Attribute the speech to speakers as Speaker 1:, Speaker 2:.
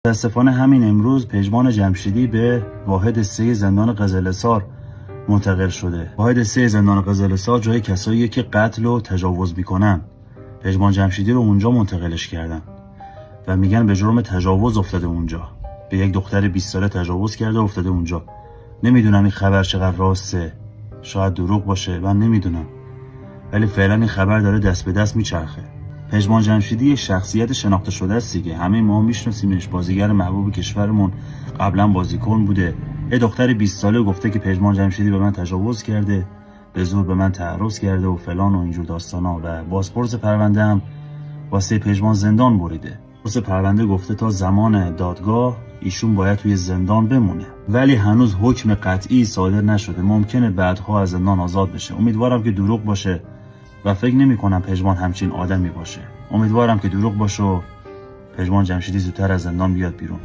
Speaker 1: متاسفانه همین امروز پژمان جمشیدی به واحد 3 زندان قزل‌حصار منتقل شده. واحد 3 زندان قزل‌حصار جای کساییه که قتل و تجاوز میکنن. پژمان جمشیدی رو اونجا منتقلش کردن و میگن به جرم تجاوز افتاده اونجا. به یک دختر 20 ساله تجاوز کرده و افتاده اونجا. نمیدونم این خبر چقدر راسته، شاید دروغ باشه، من نمیدونم، ولی فعلا این خبر داره دست به دست میچرخه. پژمان جمشیدی شخصیت شناخته شده است دیگه، همه ما میشناسیمش، بازیگر محبوب کشورمون، قبلا بازیکن بوده. یه دختر 20 ساله گفته که پژمان جمشیدی به من تجاوز کرده، به زور به من تعرض کرده و فلان و اینجور داستانا، و بازپرس پرونده هم واسه پژمان زندان بریده. واسه پرونده گفته تا زمان دادگاه ایشون باید توی زندان بمونه، ولی هنوز حکم قطعی صادر نشده، ممکنه بعدها از زندان آزاد بشه. امیدوارم که دروغ باشه و فکر نمی کنم پژمان همچین آدمی باشه. امیدوارم که دروغ باشه و پژمان جمشیدی زودتر از زندان بیاد بیرون.